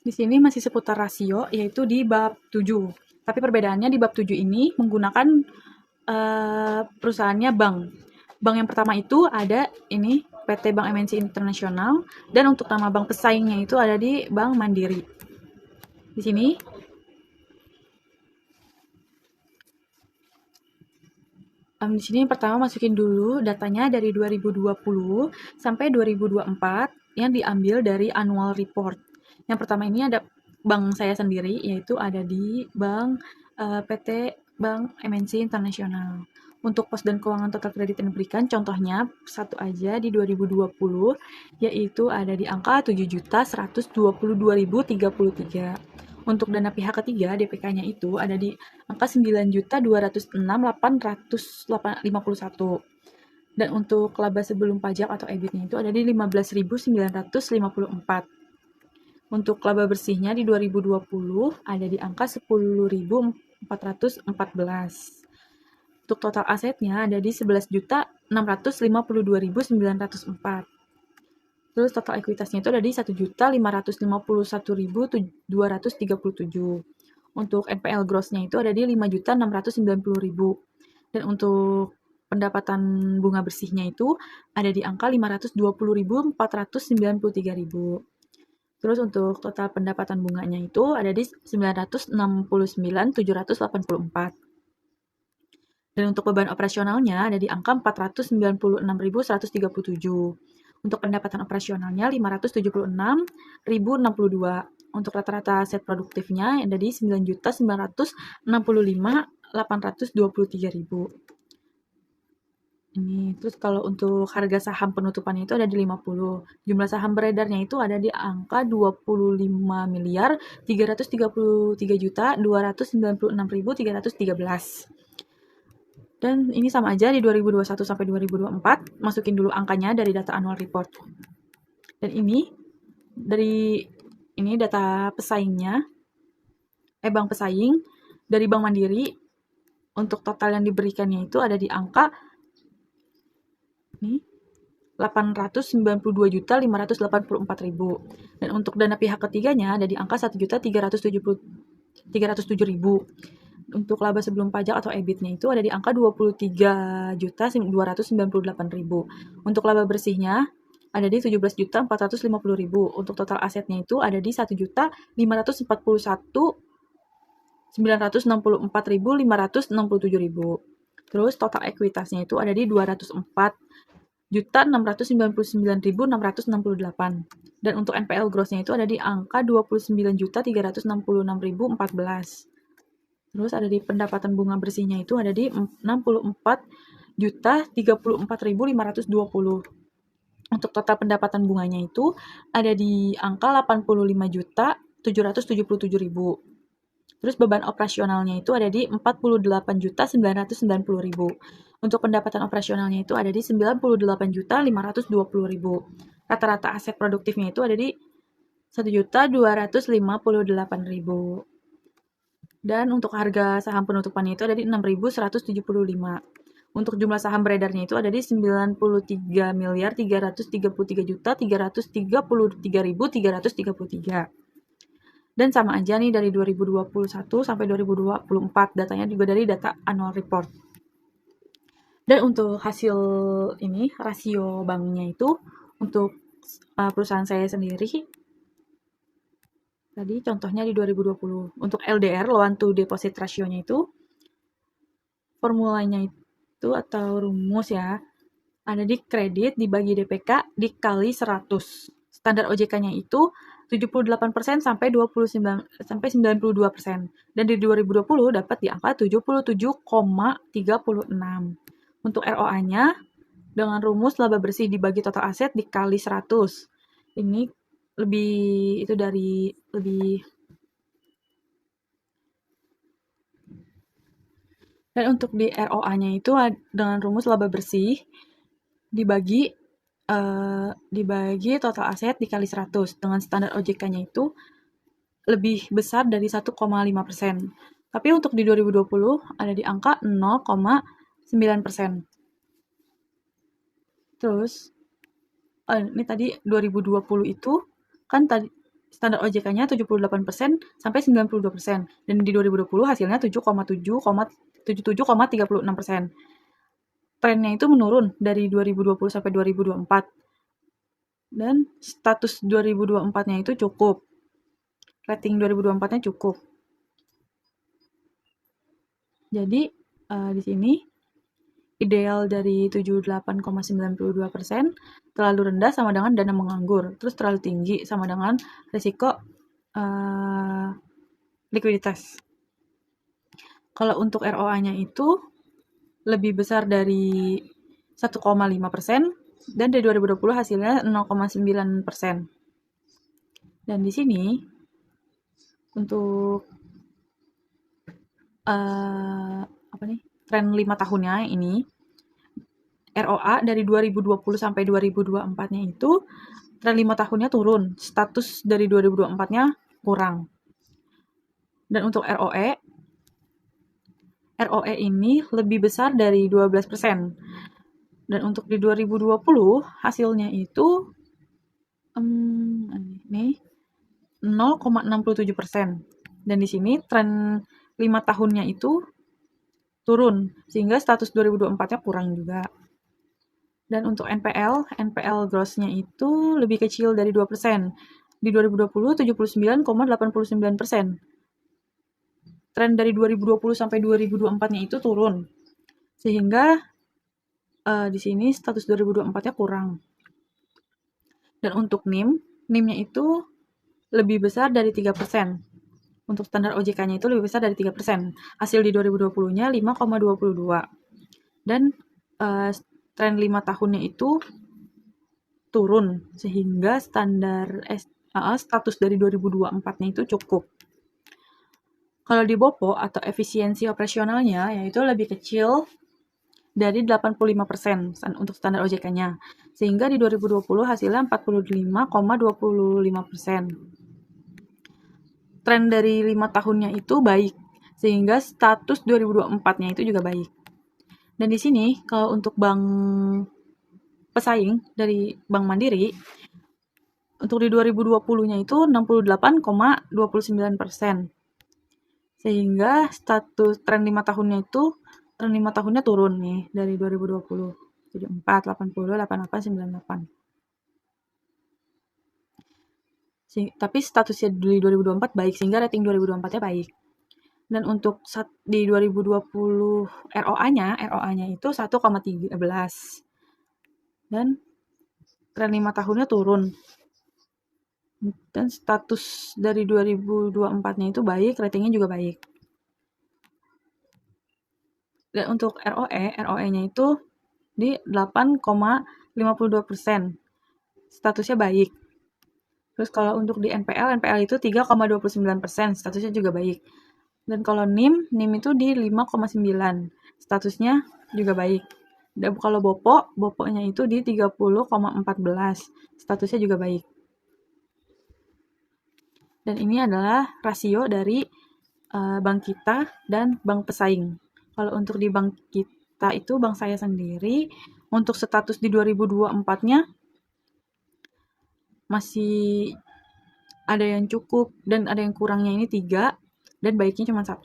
Di sini masih seputar rasio, yaitu di bab 7. Tapi perbedaannya di bab 7 ini menggunakan perusahaannya bank. Bank yang pertama itu ada ini PT Bank MNC Internasional, dan untuk nama bank pesaingnya itu ada di Bank Mandiri. Di sini di sini yang pertama masukin dulu datanya dari 2020 sampai 2024 yang diambil dari annual report. Yang pertama ini ada bank saya sendiri, yaitu ada di Bank PT Bank MNC Internasional. Untuk pos dan keuangan total kredit yang diberikan, contohnya satu aja di 2020, yaitu ada di angka 7.122.033. Untuk dana pihak ketiga, DPK-nya itu ada di angka 9.206.851. Dan untuk laba sebelum pajak atau EBIT-nya itu ada di 15.954. Untuk laba bersihnya di 2020 ada di angka 10.414. Untuk total asetnya ada di 11.652.904. Terus total ekuitasnya itu ada di 1.551.237. Untuk NPL gross-nya itu ada di 5.690.000. Dan untuk pendapatan bunga bersihnya itu ada di angka 520.493.000. Terus untuk total pendapatan bunganya itu ada di 969.784. Dan untuk beban operasionalnya ada di angka 496.137. Untuk pendapatan operasionalnya 576.062. Untuk rata-rata aset produktifnya ada di 9.965.823.000. Ini terus kalau untuk harga saham penutupannya itu ada di 50. Jumlah saham beredarnya itu ada di angka 25.333.296.313. Dan ini sama aja di 2021 sampai 2024, masukin dulu angkanya dari data annual report. Dan ini dari ini data pesaingnya, bank pesaing dari Bank Mandiri. Untuk total yang diberikannya itu ada di angka 892.584.000. Dan untuk dana pihak ketiganya ada di angka 1.307.000. Untuk laba sebelum pajak atau EBIT-nya itu ada di angka 23.298.000. Untuk laba bersihnya ada di 17.450.000. Untuk total asetnya itu ada di 1.541.964.567.000. Terus total ekuitasnya itu ada di 204.699.668. Dan untuk NPL gross-nya itu ada di angka 29.366.014. Terus ada di pendapatan bunga bersihnya itu ada di 64.034.520. Untuk total pendapatan bunganya itu ada di angka 85.777.000. Terus beban operasionalnya itu ada di 48.990.000. Untuk pendapatan operasionalnya itu ada di 98.520.000. Rata-rata aset produktifnya itu ada di 1.258.000. Dan untuk harga saham penutupannya itu ada di 6.175. Untuk jumlah saham beredarnya itu ada di 93.333.333.333. Dan sama aja nih dari 2021 sampai 2024, datanya juga dari data annual report. Dan untuk hasil ini, rasio banknya itu untuk perusahaan saya sendiri, tadi contohnya di 2020. Untuk LDR, loan to deposit ratio-nya itu, formulanya itu atau rumus ya, ada di kredit dibagi DPK dikali 100. Standar OJK-nya itu 78% sampai 92%. Dan di 2020 dapat di angka 77,36. Untuk ROA-nya dengan rumus laba bersih dibagi total aset dikali 100. Ini lebih dan untuk di ROA-nya itu dengan rumus laba bersih dibagi total aset dikali 100 dengan standar OJK-nya itu lebih besar dari 1,5%. Tapi untuk di 2020 ada di angka 0,9%. Terus ini tadi 2020 itu kan tadi standar OJK-nya 78% sampai 92%, dan di 2020 hasilnya 7,37,36%. Trennya itu menurun dari 2020 sampai 2024, dan status 2024-nya itu cukup. Rating 2024-nya cukup. Jadi di sini ideal dari 78,92%, terlalu rendah sama dengan dana menganggur, terus terlalu tinggi sama dengan risiko likuiditas. Kalau untuk ROA-nya itu lebih besar dari 1,5%, dan dari 2020 hasilnya 0,9%. Dan di sini untuk tren 5 tahunnya ini, ROA dari 2020 sampai 2024-nya itu tren 5 tahunnya turun, status dari 2024-nya kurang. Dan untuk ROE ini lebih besar dari 12%. Dan untuk di 2020 hasilnya itu 0,67%. Dan di sini tren 5 tahunnya itu turun, sehingga status 2024-nya kurang juga. Dan untuk NPL gross-nya itu lebih kecil dari 2%. Di 2020 79,89%. Tren dari 2020 sampai 2024-nya itu turun, sehingga di sini status 2024-nya kurang. Dan untuk NIM-nya itu lebih besar dari 3%. Untuk standar OJK-nya itu lebih besar dari 3%. Hasil di 2020-nya 5,22. Dan tren 5 tahunnya itu turun, sehingga status dari 2024-nya itu cukup. Kalau di BOPO atau efisiensi operasionalnya, yaitu lebih kecil dari 85% untuk standar OJK-nya. Sehingga di 2020 hasilnya 45,25%. Tren dari 5 tahunnya itu baik, sehingga status 2024-nya itu juga baik. Dan di sini, kalau untuk bank pesaing dari Bank Mandiri, untuk di 2020-nya itu 68,29%. Sehingga status tren 5 tahunnya itu, tren 5 tahunnya turun nih dari 2020. Jadi 4, 80, 88, 98. Tapi statusnya di 2024 baik, sehingga rating 2024-nya baik. Dan untuk di 2020 ROA-nya itu 1,13. Dan tren 5 tahunnya turun. Dan status dari 2024-nya itu baik, ratingnya juga baik. Dan untuk ROE-nya itu di 8,52%. Statusnya baik. Terus kalau untuk di NPL itu 3,29%, statusnya juga baik. Dan kalau NIM itu di 5,9%, statusnya juga baik. Dan kalau BOPO-nya itu di 30,14%, statusnya juga baik. Dan ini adalah rasio dari bank kita dan bank pesaing. Kalau untuk di bank kita itu, bank saya sendiri, untuk status di 2024-nya masih ada yang cukup dan ada yang kurangnya ini 3, dan baiknya cuma 1.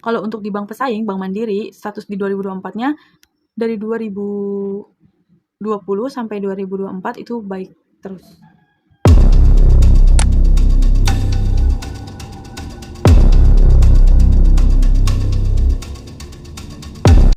Kalau untuk di bank pesaing, Bank Mandiri, status di 2024-nya dari 2020 sampai 2024 itu baik terus.